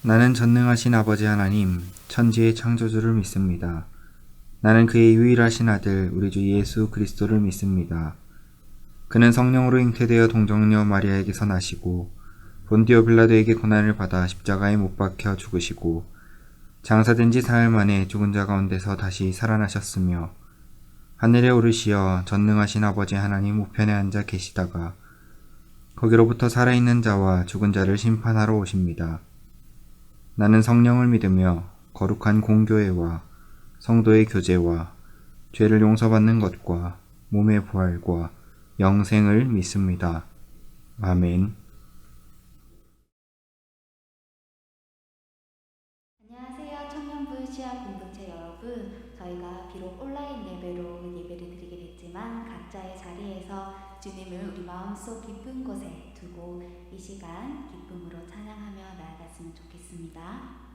나는 전능하신 아버지 하나님, 천지의 창조주를 믿습니다. 나는 그의 유일하신 아들, 우리 주 예수 그리스도를 믿습니다. 그는 성령으로 잉태되어 동정녀 마리아에게서 나시고 본디오 빌라도에게 고난을 받아 십자가에 못 박혀 죽으시고 장사된 지 사흘 만에 죽은 자 가운데서 다시 살아나셨으며 하늘에 오르시어 전능하신 아버지 하나님 우편에 앉아 계시다가 거기로부터 살아있는 자와 죽은 자를 심판하러 오십니다. 나는 성령을 믿으며 거룩한 공교회와 성도의 교제와 죄를 용서받는 것과 몸의 부활과 영생을 믿습니다. 아멘. 안녕하세요. 청년부 시학 공동체 여러분. 저희가 비록 온라인 예배로 예배를 드리게 됐지만 각자의 자리에서 주님을 우리 마음속 깊은 곳에 두고 이 시간 기쁨으로 찬양하며 나아갔으면 좋겠습니다.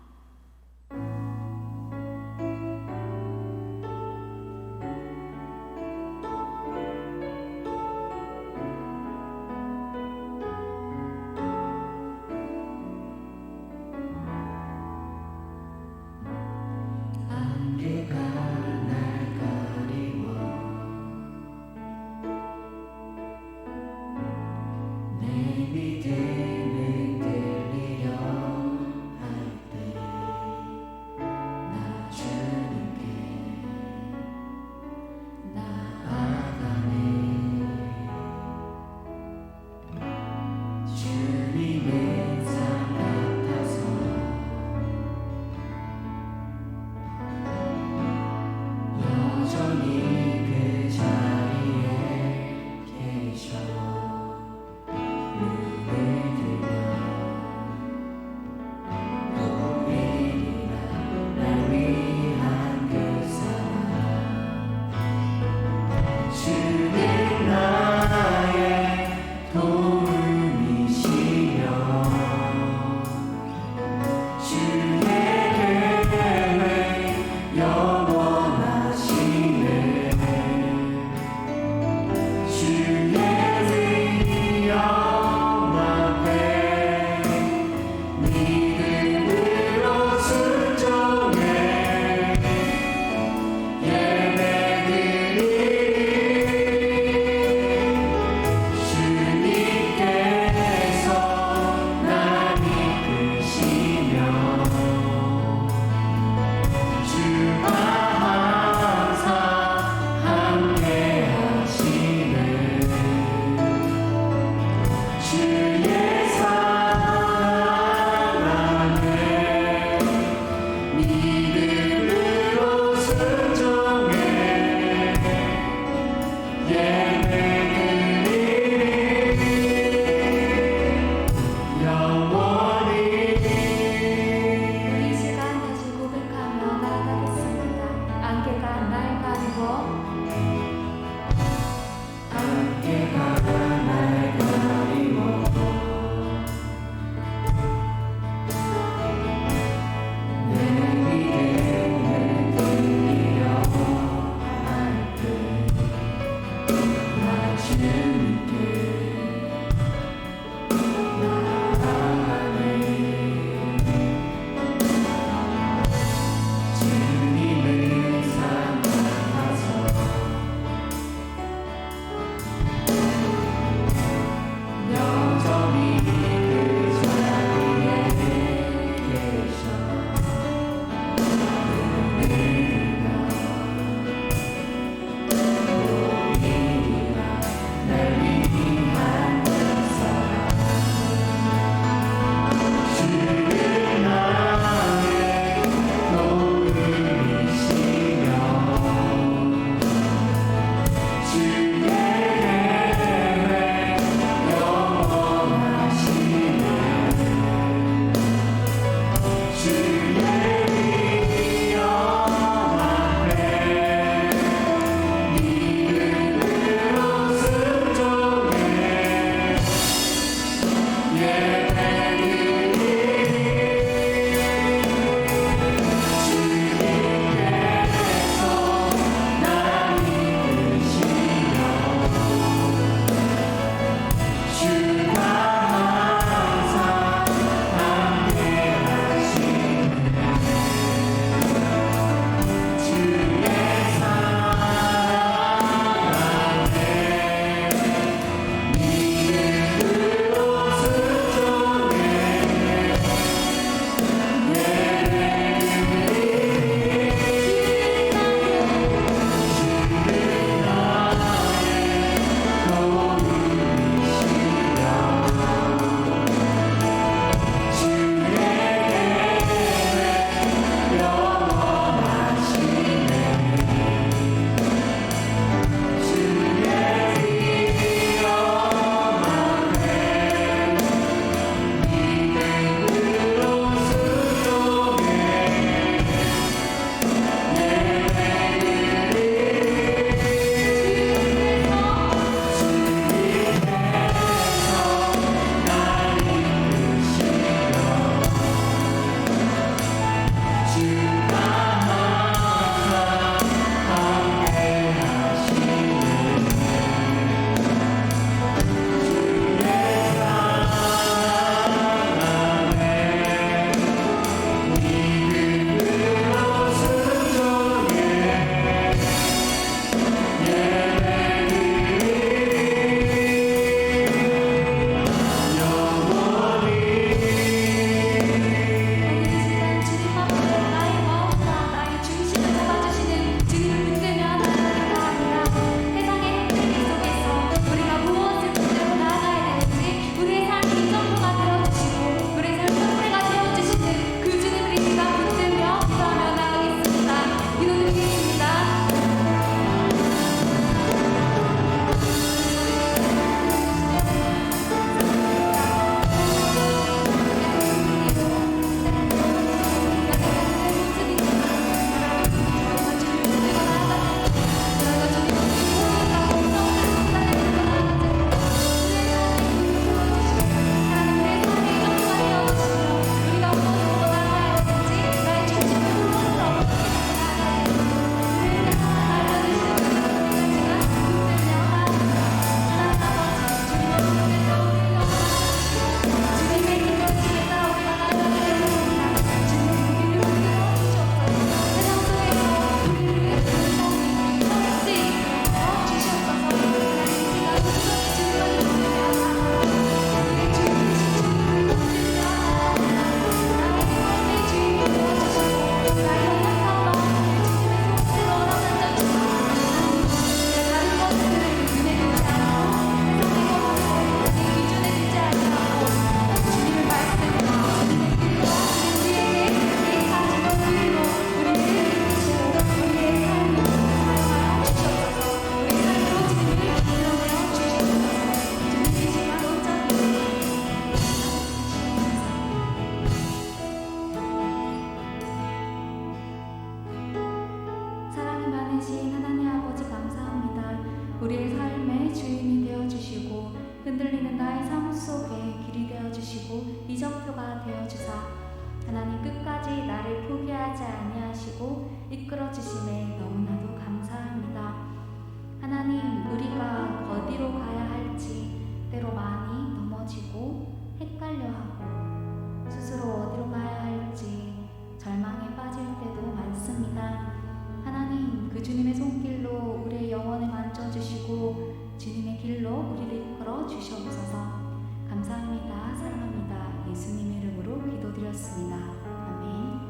기도드렸습니다. 아멘.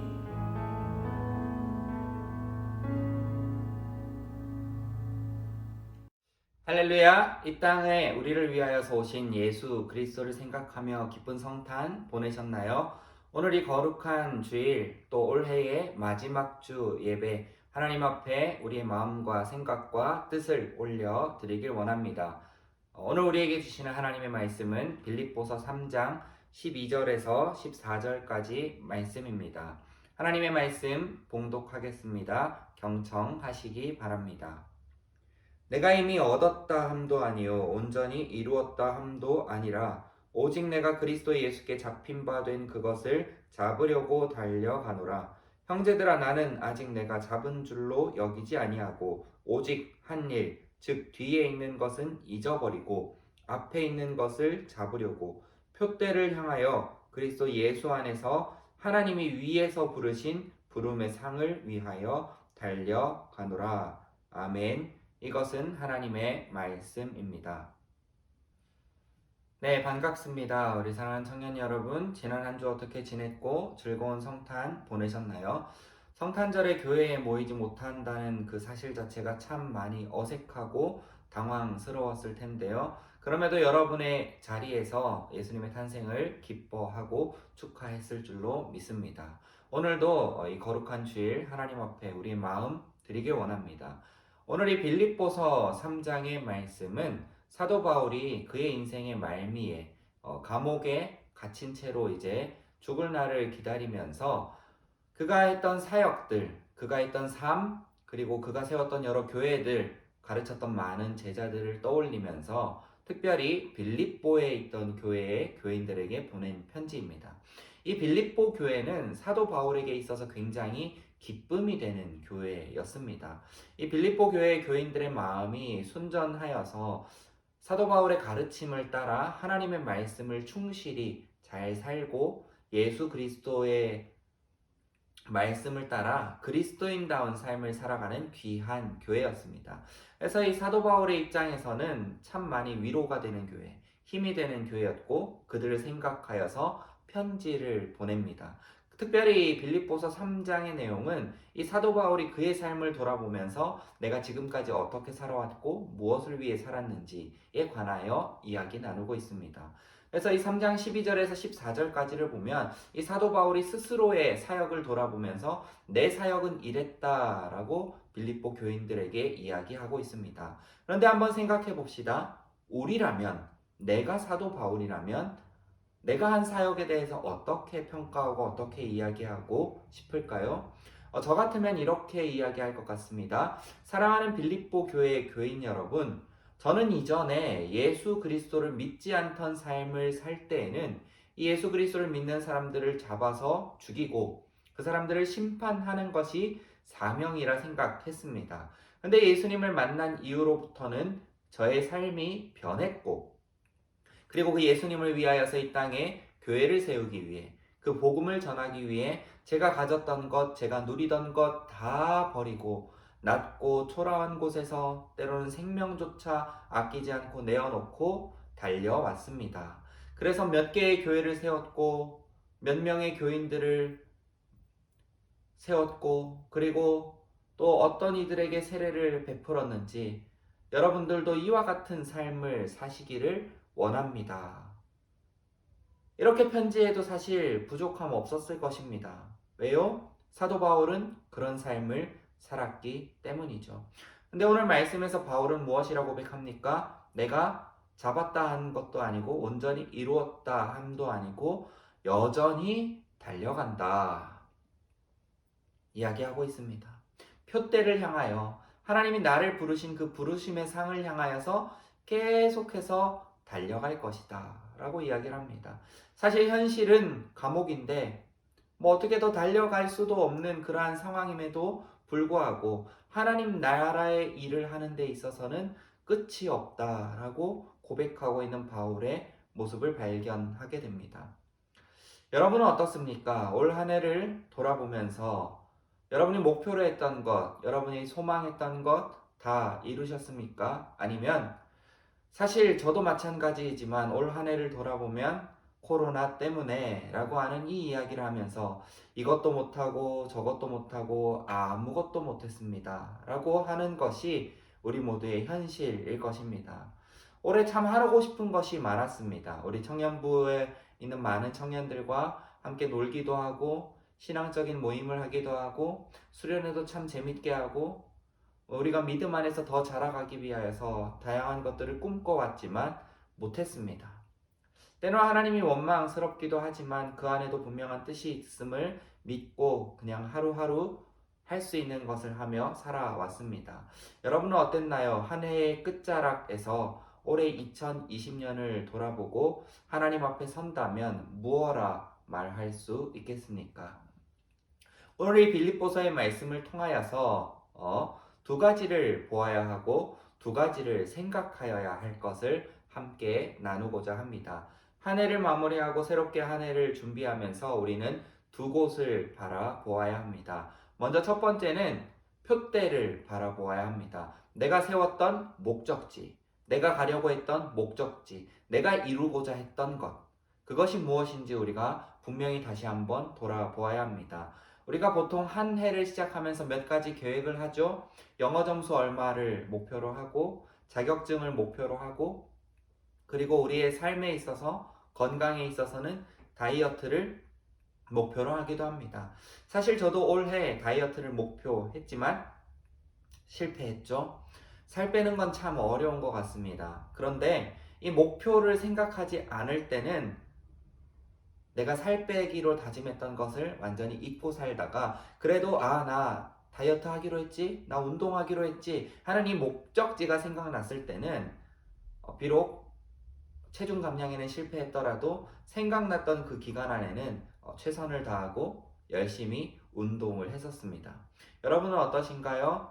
할렐루야! 이 땅에 우리를 위하여서 오신 예수 그리스도를 생각하며 기쁜 성탄 보내셨나요? 오늘 이 거룩한 주일 또 올해의 마지막 주 예배 하나님 앞에 우리의 마음과 생각과 뜻을 올려 드리길 원합니다. 오늘 우리에게 주시는 하나님의 말씀은 빌립보서 3장 12절에서 14절까지 말씀입니다. 하나님의 말씀 봉독하겠습니다. 경청하시기 바랍니다. 내가 이미 얻었다 함도 아니요 온전히 이루었다 함도 아니라 오직 내가 그리스도 예수께 잡힌 바 된 그것을 잡으려고 달려가노라. 형제들아, 나는 아직 내가 잡은 줄로 여기지 아니하고 오직 한 일, 즉 뒤에 있는 것은 잊어버리고 앞에 있는 것을 잡으려고 표대를 향하여 그리스도 예수 안에서 하나님이 위에서 부르신 부름의 상을 위하여 달려가노라. 아멘. 이것은 하나님의 말씀입니다. 네, 반갑습니다. 우리 사랑하는 청년 여러분, 지난 한 주 어떻게 지냈고 즐거운 성탄 보내셨나요? 성탄절에 교회에 모이지 못한다는 그 사실 자체가 참 많이 어색하고 당황스러웠을 텐데요. 그럼에도 여러분의 자리에서 예수님의 탄생을 기뻐하고 축하했을 줄로 믿습니다. 오늘도 이 거룩한 주일 하나님 앞에 우리의 마음 드리길 원합니다. 오늘 이 빌립보서 3장의 말씀은 사도 바울이 그의 인생의 말미에 감옥에 갇힌 채로 이제 죽을 날을 기다리면서 그가 했던 사역들, 그가 했던 삶, 그리고 그가 세웠던 여러 교회들, 가르쳤던 많은 제자들을 떠올리면서 특별히 빌립보에 있던 교회의 교인들에게 보낸 편지입니다. 이 빌립보 교회는 사도 바울에게 있어서 굉장히 기쁨이 되는 교회였습니다. 이 빌립보 교회의 교인들의 마음이 순전하여서 사도 바울의 가르침을 따라 하나님의 말씀을 충실히 잘 살고 예수 그리스도의 말씀을 따라 그리스도인다운 삶을 살아가는 귀한 교회였습니다. 그래서 이 사도 바울의 입장에서는 참 많이 위로가 되는 교회, 힘이 되는 교회였고 그들을 생각하여서 편지를 보냅니다. 특별히 빌립보서 3장의 내용은 이 사도 바울이 그의 삶을 돌아보면서 내가 지금까지 어떻게 살아왔고 무엇을 위해 살았는지에 관하여 이야기 나누고 있습니다. 그래서 이 3장 12절에서 14절까지를 보면 이 사도 바울이 스스로의 사역을 돌아보면서 내 사역은 이랬다라고 빌립보 교인들에게 이야기하고 있습니다. 그런데 한번 생각해 봅시다. 우리라면, 내가 사도 바울이라면 내가 한 사역에 대해서 어떻게 평가하고 어떻게 이야기하고 싶을까요? 저 같으면 이렇게 이야기할 것 같습니다. 사랑하는 빌립보 교회의 교인 여러분, 저는 이전에 예수 그리스도를 믿지 않던 삶을 살 때에는 이 예수 그리스도를 믿는 사람들을 잡아서 죽이고 그 사람들을 심판하는 것이 사명이라 생각했습니다. 근데 예수님을 만난 이후로부터는 저의 삶이 변했고 그리고 그 예수님을 위하여서 이 땅에 교회를 세우기 위해 그 복음을 전하기 위해 제가 가졌던 것, 제가 누리던 것 다 버리고 낮고 초라한 곳에서 때로는 생명조차 아끼지 않고 내어놓고 달려왔습니다. 그래서 몇 개의 교회를 세웠고 몇 명의 교인들을 세웠고 그리고 또 어떤 이들에게 세례를 베풀었는지 여러분들도 이와 같은 삶을 사시기를 원합니다. 이렇게 편지해도 사실 부족함 없었을 것입니다. 왜요? 사도 바울은 그런 삶을 살았기 때문이죠. 근데 오늘 말씀에서 바울은 무엇이라고 고백합니까? 내가 잡았다 한 것도 아니고 온전히 이루었다 함도 아니고 여전히 달려간다 이야기하고 있습니다. 표대를 향하여 하나님이 나를 부르신 그 부르심의 상을 향하여서 계속해서 달려갈 것이다 라고 이야기를 합니다. 사실 현실은 감옥인데 어떻게 더 달려갈 수도 없는 그러한 상황임에도 불구하고 하나님 나라의 일을 하는 데 있어서는 끝이 없다라고 고백하고 있는 바울의 모습을 발견하게 됩니다. 여러분은 어떻습니까? 올 한 해를 돌아보면서 여러분이 목표로 했던 것, 여러분이 소망했던 것 다 이루셨습니까? 아니면 사실 저도 마찬가지이지만 올 한 해를 돌아보면 코로나 때문에 라고 하는 이 이야기를 하면서 이것도 못하고 저것도 못하고 아무것도 못했습니다 라고 하는 것이 우리 모두의 현실일 것입니다. 올해 참 하고 싶은 것이 많았습니다. 우리 청년부에 있는 많은 청년들과 함께 놀기도 하고 신앙적인 모임을 하기도 하고 수련회도 참 재밌게 하고 우리가 믿음 안에서 더 자라가기 위하여서 다양한 것들을 꿈꿔왔지만 못했습니다. 때로 하나님이 원망스럽기도 하지만 그 안에도 분명한 뜻이 있음을 믿고 그냥 하루하루 할 수 있는 것을 하며 살아왔습니다. 여러분은 어땠나요? 한 해의 끝자락에서 올해 2020년을 돌아보고 하나님 앞에 선다면 무엇라 말할 수 있겠습니까? 오늘 이 빌립보서의 말씀을 통하여서 두 가지를 보아야 하고 두 가지를 생각하여야 할 것을 함께 나누고자 합니다. 한 해를 마무리하고 새롭게 한 해를 준비하면서 우리는 두 곳을 바라보아야 합니다. 먼저 첫 번째는 표대를 바라보아야 합니다. 내가 세웠던 목적지, 내가 가려고 했던 목적지, 내가 이루고자 했던 것, 그것이 무엇인지 우리가 분명히 다시 한번 돌아보아야 합니다. 우리가 보통 한 해를 시작하면서 몇 가지 계획을 하죠. 영어 점수 얼마를 목표로 하고 자격증을 목표로 하고 그리고 우리의 삶에 있어서 건강에 있어서는 다이어트를 목표로 하기도 합니다. 사실 저도 올해 다이어트를 목표했지만 실패했죠. 살 빼는 건 참 어려운 것 같습니다. 그런데 이 목표를 생각하지 않을 때는 내가 살 빼기로 다짐했던 것을 완전히 잊고 살다가 그래도 나 다이어트 하기로 했지, 나 운동하기로 했지 하는 이 목적지가 생각났을 때는 비록 체중 감량에는 실패했더라도 생각났던 그 기간 안에는 최선을 다하고 열심히 운동을 했었습니다. 여러분은 어떠신가요?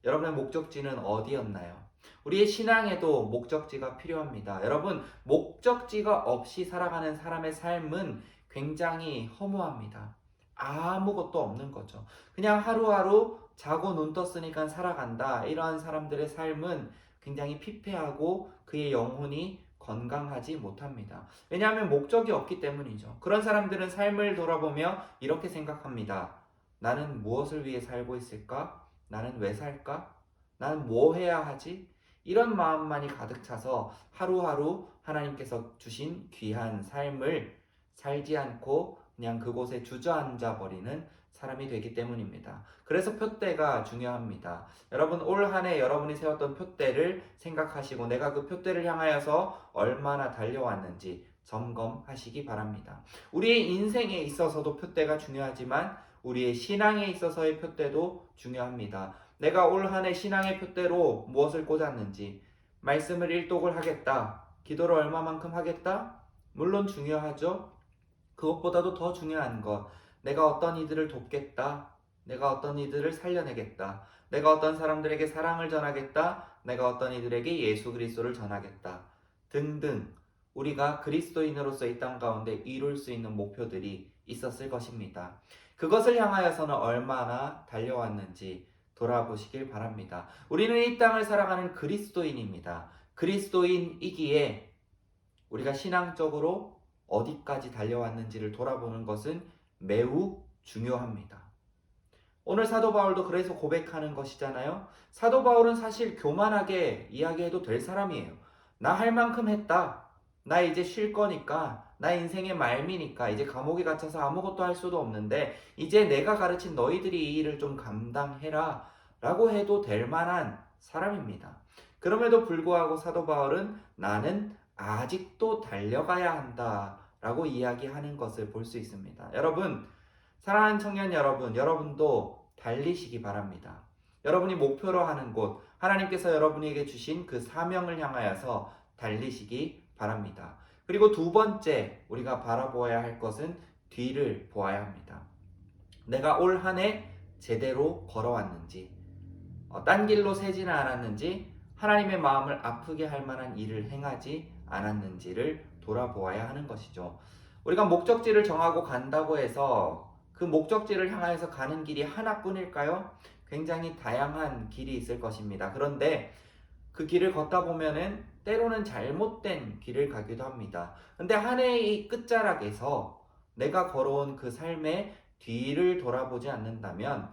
여러분의 목적지는 어디였나요? 우리의 신앙에도 목적지가 필요합니다. 여러분, 목적지가 없이 살아가는 사람의 삶은 굉장히 허무합니다. 아무것도 없는 거죠. 그냥 하루하루 자고 눈 떴으니까 살아간다. 이러한 사람들의 삶은 굉장히 피폐하고 그의 영혼이 건강하지 못합니다. 왜냐하면 목적이 없기 때문이죠. 그런 사람들은 삶을 돌아보며 이렇게 생각합니다. 나는 무엇을 위해 살고 있을까? 나는 왜 살까? 나는 뭐 해야 하지? 이런 마음만이 가득 차서 하루하루 하나님께서 주신 귀한 삶을 살지 않고 그냥 그곳에 주저앉아 버리는 사람이 되기 때문입니다. 그래서 표대가 중요합니다. 여러분 올 한 해 여러분이 세웠던 표대를 생각하시고 내가 그 표대를 향하여서 얼마나 달려왔는지 점검하시기 바랍니다. 우리의 인생에 있어서도 표대가 중요하지만 우리의 신앙에 있어서의 표대도 중요합니다. 내가 올 한 해 신앙의 표대로 무엇을 꽂았는지, 말씀을 일독을 하겠다, 기도를 얼마만큼 하겠다? 물론 중요하죠. 그것보다도 더 중요한 것, 내가 어떤 이들을 돕겠다, 내가 어떤 이들을 살려내겠다, 내가 어떤 사람들에게 사랑을 전하겠다, 내가 어떤 이들에게 예수 그리스도를 전하겠다 등등 우리가 그리스도인으로서 이 땅 가운데 이룰 수 있는 목표들이 있었을 것입니다. 그것을 향하여서는 얼마나 달려왔는지 돌아보시길 바랍니다. 우리는 이 땅을 살아가는 그리스도인입니다. 그리스도인이기에 우리가 신앙적으로 어디까지 달려왔는지를 돌아보는 것은 매우 중요합니다. 오늘 사도 바울도 그래서 고백하는 것이잖아요. 사도 바울은 사실 교만하게 이야기해도 될 사람이에요. 나 할 만큼 했다. 나 이제 쉴 거니까, 나 인생의 말미니까 이제 감옥에 갇혀서 아무것도 할 수도 없는데 이제 내가 가르친 너희들이 이 일을 좀 감당해라 라고 해도 될 만한 사람입니다. 그럼에도 불구하고 사도 바울은 나는 아직도 달려가야 한다 라고 이야기하는 것을 볼 수 있습니다. 여러분, 사랑하는 청년 여러분, 여러분도 달리시기 바랍니다. 여러분이 목표로 하는 곳, 하나님께서 여러분에게 주신 그 사명을 향하여서 달리시기 바랍니다. 그리고 두 번째 우리가 바라보아야 할 것은 뒤를 보아야 합니다. 내가 올 한 해 제대로 걸어왔는지, 딴 길로 새지는 않았는지, 하나님의 마음을 아프게 할 만한 일을 행하지 않았는지를 돌아보아야 하는 것이죠. 우리가 목적지를 정하고 간다고 해서 그 목적지를 향하여서 가는 길이 하나뿐일까요? 굉장히 다양한 길이 있을 것입니다. 그런데 그 길을 걷다 보면은 때로는 잘못된 길을 가기도 합니다. 근데 한 해의 끝자락에서 내가 걸어온 그 삶의 뒤를 돌아보지 않는다면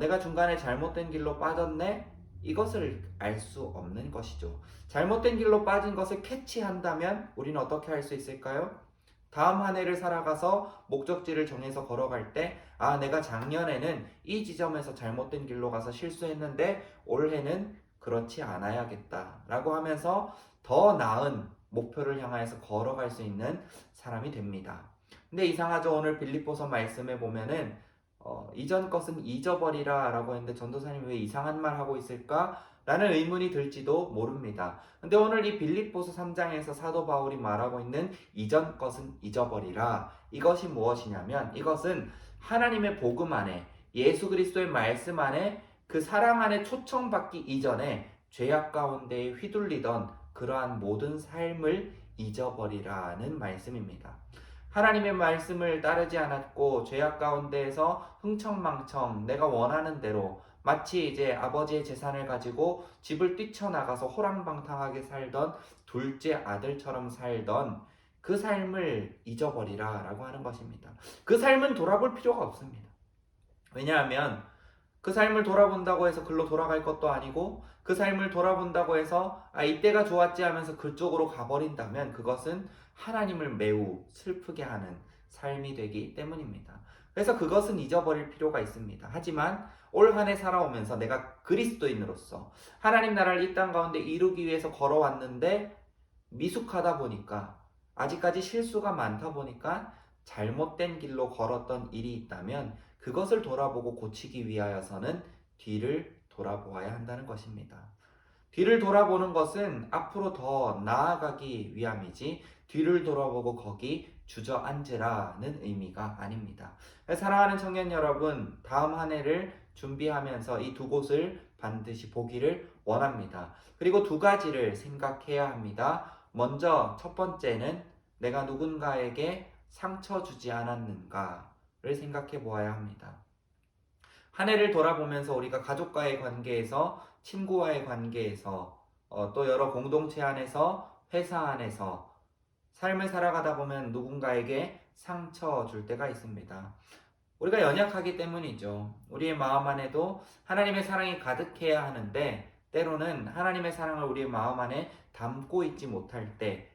내가 중간에 잘못된 길로 빠졌네? 이것을 알 수 없는 것이죠. 잘못된 길로 빠진 것을 캐치한다면 우리는 어떻게 할 수 있을까요? 다음 한 해를 살아가서 목적지를 정해서 걸어갈 때, 내가 작년에는 이 지점에서 잘못된 길로 가서 실수했는데 올해는 그렇지 않아야겠다 라고 하면서 더 나은 목표를 향하여서 걸어갈 수 있는 사람이 됩니다. 근데 이상하죠. 오늘 빌립보서 말씀에 보면은 이전 것은 잊어버리라 라고 했는데 전도사님이 왜 이상한 말 하고 있을까? 라는 의문이 들지도 모릅니다. 근데 오늘 이 빌립보서 3장에서 사도 바울이 말하고 있는 이전 것은 잊어버리라. 이것이 무엇이냐면 이것은 하나님의 복음 안에 예수 그리스도의 말씀 안에 그 사랑 안에 초청받기 이전에 죄악 가운데에 휘둘리던 그러한 모든 삶을 잊어버리라는 말씀입니다. 하나님의 말씀을 따르지 않았고 죄악 가운데에서 흥청망청 내가 원하는 대로 마치 이제 아버지의 재산을 가지고 집을 뛰쳐나가서 호랑방탕하게 살던 둘째 아들처럼 살던 그 삶을 잊어버리라 라고 하는 것입니다. 그 삶은 돌아볼 필요가 없습니다. 왜냐하면 그 삶을 돌아본다고 해서 글로 돌아갈 것도 아니고 그 삶을 돌아본다고 해서 이때가 좋았지 하면서 그쪽으로 가버린다면 그것은 하나님을 매우 슬프게 하는 삶이 되기 때문입니다. 그래서 그것은 잊어버릴 필요가 있습니다. 하지만 올 한 해 살아오면서 내가 그리스도인으로서 하나님 나라를 이 땅 가운데 이루기 위해서 걸어왔는데 미숙하다 보니까 아직까지 실수가 많다 보니까 잘못된 길로 걸었던 일이 있다면 그것을 돌아보고 고치기 위하여서는 뒤를 돌아보아야 한다는 것입니다. 뒤를 돌아보는 것은 앞으로 더 나아가기 위함이지 뒤를 돌아보고 거기 주저앉으라는 의미가 아닙니다. 사랑하는 청년 여러분, 다음 한 해를 준비하면서 이 두 곳을 반드시 보기를 원합니다. 그리고 두 가지를 생각해야 합니다. 먼저 첫 번째는 내가 누군가에게 상처 주지 않았는가를 생각해 보아야 합니다. 한 해를 돌아보면서 우리가 가족과의 관계에서, 친구와의 관계에서, 또 여러 공동체 안에서, 회사 안에서 삶을 살아가다 보면 누군가에게 상처 줄 때가 있습니다. 우리가 연약하기 때문이죠. 우리의 마음 안에도 하나님의 사랑이 가득해야 하는데 때로는 하나님의 사랑을 우리의 마음 안에 담고 있지 못할 때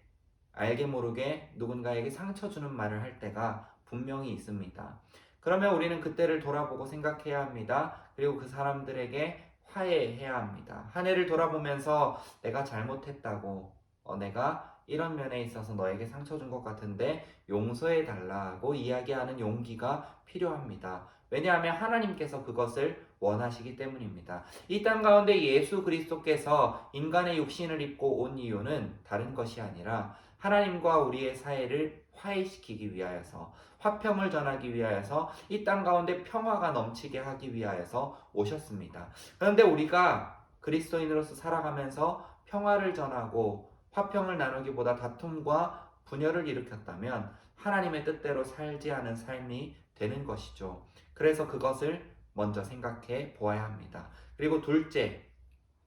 알게 모르게 누군가에게 상처 주는 말을 할 때가 분명히 있습니다. 그러면 우리는 그때를 돌아보고 생각해야 합니다. 그리고 그 사람들에게 화해해야 합니다. 한 해를 돌아보면서 내가 잘못했다고, 내가 이런 면에 있어서 너에게 상처 준 것 같은데 용서해 달라고 이야기하는 용기가 필요합니다. 왜냐하면 하나님께서 그것을 원하시기 때문입니다. 이 땅 가운데 예수 그리스도께서 인간의 육신을 입고 온 이유는 다른 것이 아니라 하나님과 우리의 사이를 화해시키기 위하여서, 화평을 전하기 위하여서, 이 땅 가운데 평화가 넘치게 하기 위하여서 오셨습니다. 그런데 우리가 그리스도인으로서 살아가면서 평화를 전하고 화평을 나누기보다 다툼과 분열을 일으켰다면 하나님의 뜻대로 살지 않은 삶이 되는 것이죠. 그래서 그것을 먼저 생각해 보아야 합니다. 그리고 둘째,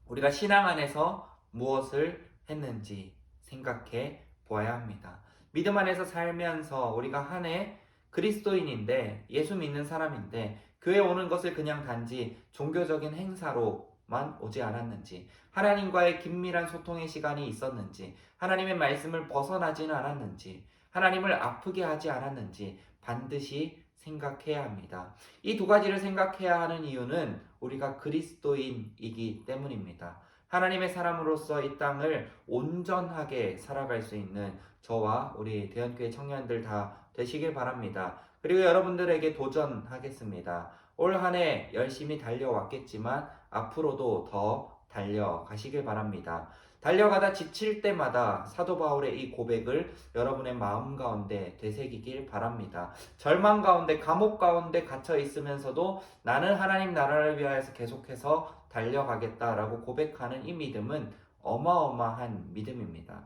우리가 신앙 안에서 무엇을 했는지 생각해 보아야 합니다. 믿음 안에서 살면서 우리가 한 해 그리스도인인데 예수 믿는 사람인데 교회 오는 것을 그냥 단지 종교적인 행사로만 오지 않았는지, 하나님과의 긴밀한 소통의 시간이 있었는지, 하나님의 말씀을 벗어나지는 않았는지, 하나님을 아프게 하지 않았는지 반드시 생각해야 합니다. 이 두 가지를 생각해야 하는 이유는 우리가 그리스도인이기 때문입니다. 하나님의 사람으로서 이 땅을 온전하게 살아갈 수 있는 저와 우리 대연교회 청년들 다 되시길 바랍니다. 그리고 여러분들에게 도전하겠습니다. 올 한 해 열심히 달려왔겠지만 앞으로도 더 달려가시길 바랍니다. 달려가다 지칠 때마다 사도 바울의 이 고백을 여러분의 마음 가운데 되새기길 바랍니다. 절망 가운데, 감옥 가운데 갇혀 있으면서도 나는 하나님 나라를 위하여서 계속해서 달려가겠다라고 고백하는 이 믿음은 어마어마한 믿음입니다.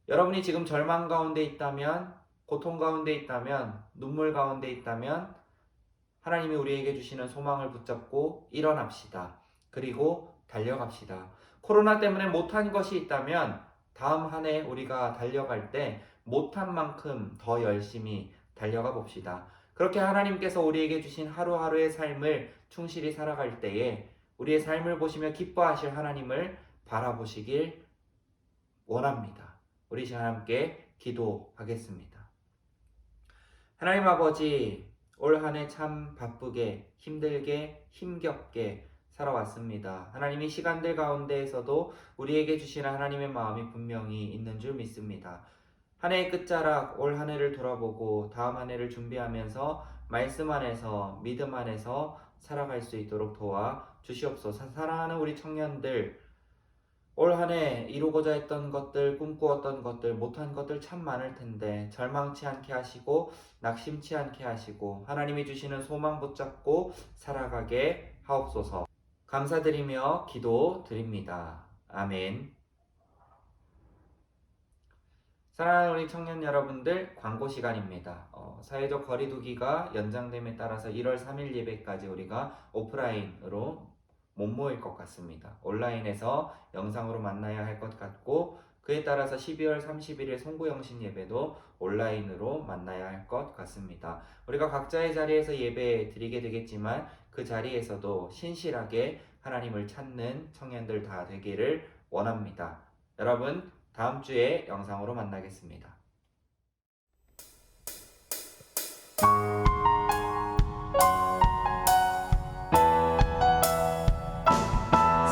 여러분이 지금 절망 가운데 있다면, 고통 가운데 있다면, 눈물 가운데 있다면 하나님이 우리에게 주시는 소망을 붙잡고 일어납시다. 그리고 달려갑시다. 코로나 때문에 못한 것이 있다면 다음 한 해 우리가 달려갈 때 못한 만큼 더 열심히 달려가 봅시다. 그렇게 하나님께서 우리에게 주신 하루하루의 삶을 충실히 살아갈 때에 우리의 삶을 보시며 기뻐하실 하나님을 바라보시길 원합니다. 우리 시간 함께 기도하겠습니다. 하나님 아버지, 올 한 해 참 바쁘게 힘들게 힘겹게 살아왔습니다. 하나님이 시간들 가운데에서도 우리에게 주시는 하나님의 마음이 분명히 있는 줄 믿습니다. 한 해의 끝자락 올 한 해를 돌아보고 다음 한 해를 준비하면서 말씀 안에서 믿음 안에서 살아갈 수 있도록 도와 주시옵소서. 사랑하는 우리 청년들, 올 한 해 이루고자 했던 것들, 꿈꾸었던 것들, 못한 것들 참 많을 텐데 절망치 않게 하시고 낙심치 않게 하시고 하나님이 주시는 소망 붙잡고 살아가게 하옵소서. 감사드리며 기도드립니다. 아멘. 사랑하는 우리 청년 여러분들, 광고 시간입니다. 사회적 거리두기가 연장됨에 따라서 1월 3일 예배까지 우리가 오프라인으로 못 모일 것 같습니다. 온라인에서 영상으로 만나야 할 것 같고, 그에 따라서 12월 31일 송구영신 예배도 온라인으로 만나야 할 것 같습니다. 우리가 각자의 자리에서 예배 드리게 되겠지만 그 자리에서도 신실하게 하나님을 찾는 청년들 다 되기를 원합니다. 여러분, 다음 주에 영상으로 만나겠습니다.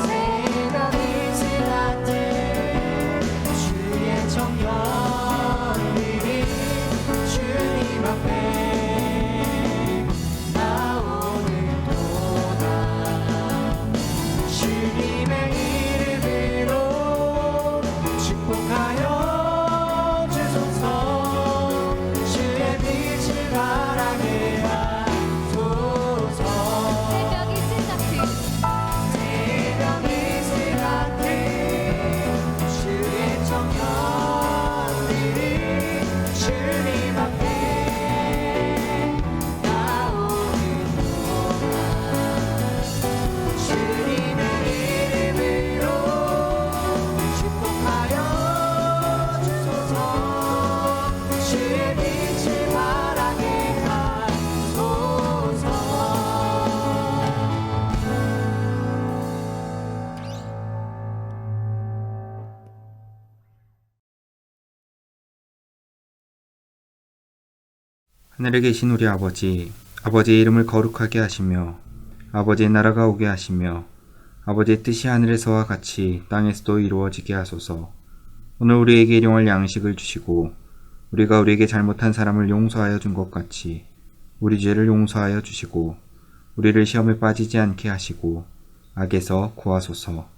새벽이 지날 때 주의 청년들이 주님 앞에 나오는도다. 주님의 이름으로 축복하여 주소서. 주의 빛을 바라게 하소서. 새벽이 지각해 새벽이 지각해 주의 청년들이 주님 앞에 나오는도다. 주님의 이름으로 축복하여 주소서. 주의 빛을 바라게 하소서. 하늘에 계신 우리 아버지, 아버지의 이름을 거룩하게 하시며 아버지의 나라가 오게 하시며 아버지의 뜻이 하늘에서와 같이 땅에서도 이루어지게 하소서. 오늘 우리에게 일용할 양식을 주시고 우리가 우리에게 잘못한 사람을 용서하여 준 것 같이 우리 죄를 용서하여 주시고 우리를 시험에 빠지지 않게 하시고 악에서 구하소서.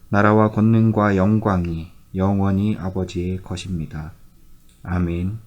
나라와 권능과 영광이 영원히 아버지의 것입니다. 아멘.